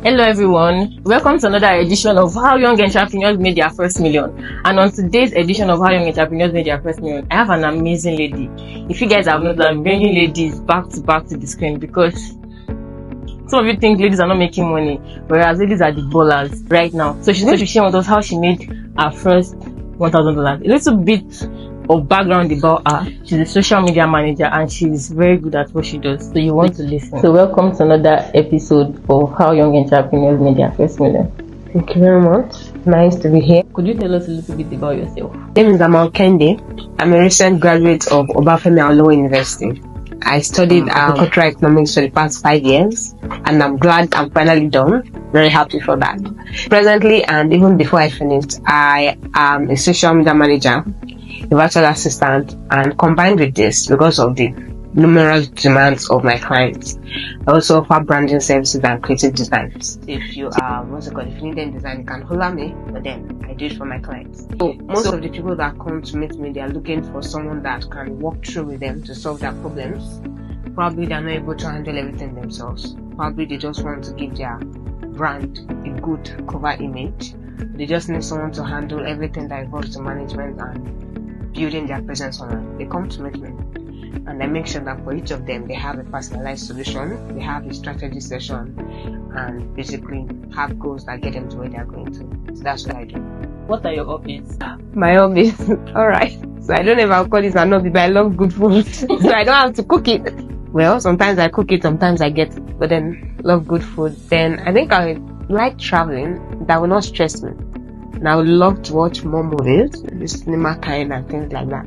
Hello everyone, welcome to another edition of How Young Entrepreneurs Made Their First Million. And on today's edition of How Young Entrepreneurs Made Their First Million, I have an amazing lady. If you guys have noticed, I'm bringing ladies back to the screen because some of you think ladies are not making money, whereas ladies are the ballers right now. So she's going to share with us how she made her first $1,000. A little bit of background about her. She's a social media manager and she's very good at what she does. So you want to listen. So welcome to another episode of How Young Entrepreneurs Made Their First Million. Thank you very much. Nice to be here. Could you tell us a little bit about yourself? My name is Amao Kehinde. I'm a recent graduate of Obafemi Awolowo University. I studied agricultural economics for the past 5 years, and I'm glad I'm finally done. Very happy for that. Presently, and even before I finished, I am a social media manager, a virtual assistant, and combined with this, because of the numerous demands of my clients, I also offer branding services and creative designs. If you if you need any design, you can holler me, but then I do it for my clients. So most of the people that come to meet me, they are looking for someone that can walk through with them to solve their problems. Probably they're not able to handle everything themselves. Probably they just want to give their brand a good cover image. They just need someone to handle everything that involves the management and building their presence online. They come to meet me, and I make sure that for each of them they have a personalized solution, they have a strategy session, and basically have goals that get them to where they are going to. So that's what I do. What are your hobbies? My hobbies? Alright. So I don't know if I'll call this an hobby, but I love good food. So I don't have to cook it. Well, sometimes I cook it, sometimes I get it, but then love good food. Then I think I like traveling. That will not stress me. And I would love to watch more movies, the cinema kind and things like that.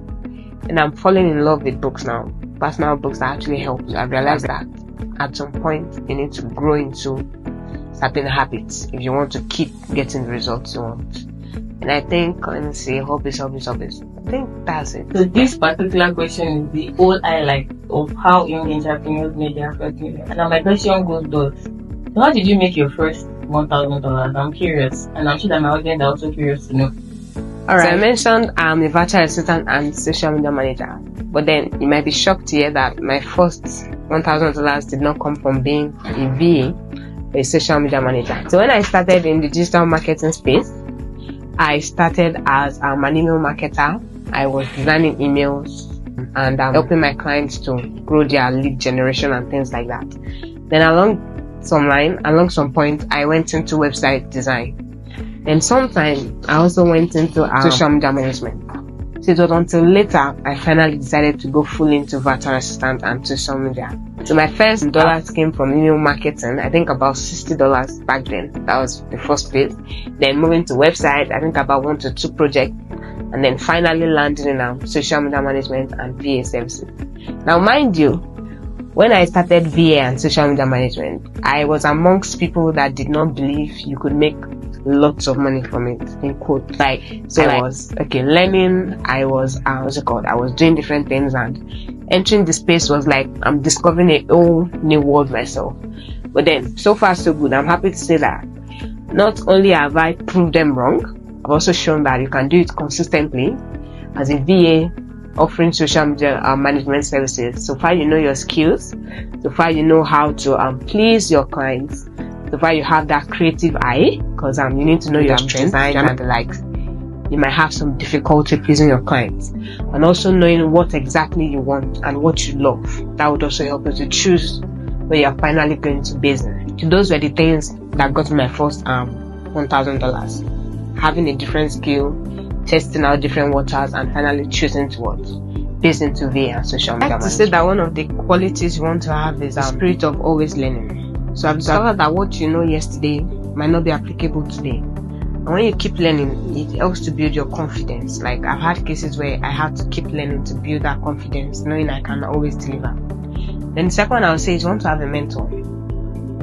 And I'm falling in love with books now. Personal books that actually help. I realized that at some point you need to grow into certain habits if you want to keep getting the results you want. And I think, let me see, hobbies. I think that's it. So this particular question is the whole highlight of how young entrepreneurs made their first million. And now my question goes thus. So how did you make your first $1,000? I'm curious, and I'm sure that my audience are also curious to know. Alright, so I mentioned I'm a virtual assistant and social media manager, but then you might be shocked to hear that my first $1,000 did not come from being a VA, a social media manager. So when I started in the digital marketing space, I started as an email marketer. I was designing emails and helping my clients to grow their lead generation and things like that. Then along some point, I went into website design. And sometime I also went into social media management. So it was until later I finally decided to go full into virtual assistant and social media. So my first dollars came from email marketing, I think about $60 back then. That was the first bit. Then moving to website, I think about 1 to 2 projects. And then finally landing in social media management and VA services. Now mind you, when I started VA and social media management, I was amongst people that did not believe you could make lots of money from it, in quote. I was learning, I was doing different things, and entering the space was like I'm discovering a whole new world myself. But then so far so good. I'm happy to say that not only have I proved them wrong, I've also shown that you can do it consistently as a VA offering social media management services. So far you know your skills, so far you know how to please your clients, so far you have that creative eye, because you need to know your strengths and the likes. You might have some difficulty pleasing your clients, and also knowing what exactly you want and what you love. That would also help you to choose where you're finally going to business. So those were the things that got me my first $1,000. Having a different skill, testing out different waters, and finally choosing to base into VA and social media. I have to say that one of the qualities you want to have is the spirit of always learning. So I've discovered that what you know yesterday might not be applicable today. And when you keep learning, it helps to build your confidence. Like I've had cases where I had to keep learning to build that confidence, knowing I can always deliver. Then the second one I would say is you want to have a mentor.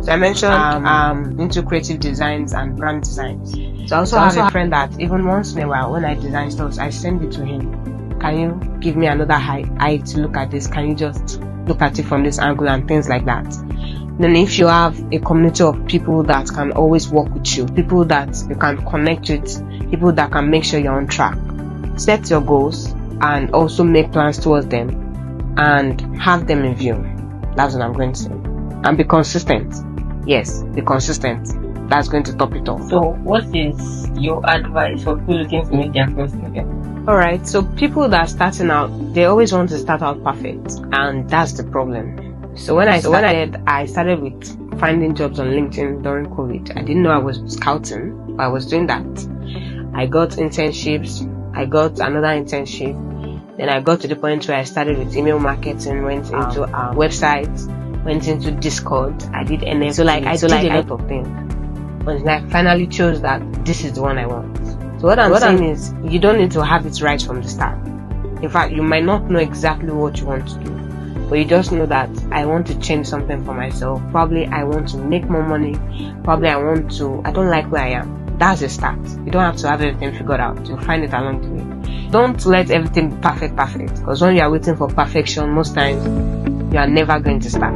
So I mentioned into creative designs and brand designs. So I also have a friend that even once in a while when I design stuff, I send it to him. Can you give me another eye to look at this? Can you just look at it from this angle and things like that? Then if you have a community of people that can always work with you, people that you can connect with, people that can make sure you're on track, set your goals and also make plans towards them and have them in view. That's what I'm going to say. And be consistent. Yes, be consistent. that's going to top it off. So what is your advice for people looking to make their first million? Alright, so people that are starting out, they always want to start out perfect, and that's the problem. So when I started with finding jobs on LinkedIn during COVID. I didn't know I was scouting, but I was doing that. I got internships, I got another internship. Then I got to the point where I started with email marketing, went into websites, went into Discord. I did NFT. So I did a lot of things. But I finally chose that this is the one I want. So what I'm saying is, you don't need to have it right from the start. In fact, you might not know exactly what you want to do, but you just know that I want to change something for myself. Probably I want to make more money. Probably I don't like where I am. That's a start. You don't have to have everything figured out. You'll find it along the way. Don't let everything be perfect. Because when you are waiting for perfection, most times you are never going to start.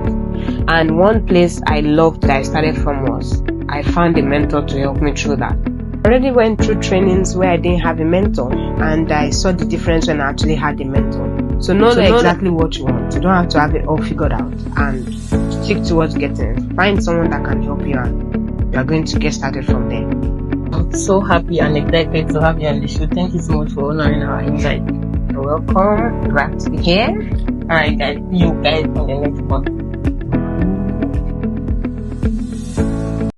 And one place I loved that I started from was, I found a mentor to help me through that. I already went through trainings where I didn't have a mentor, and I saw the difference when I actually had a mentor. So know exactly what you want. You don't have to have it all figured out, and stick towards getting it. Find someone that can help you, and you are going to get started from there. I'm so happy and excited to have you on the show. Thank you so much for honoring our invite. You're welcome. Glad to be here. Alright guys, see you guys on the next one.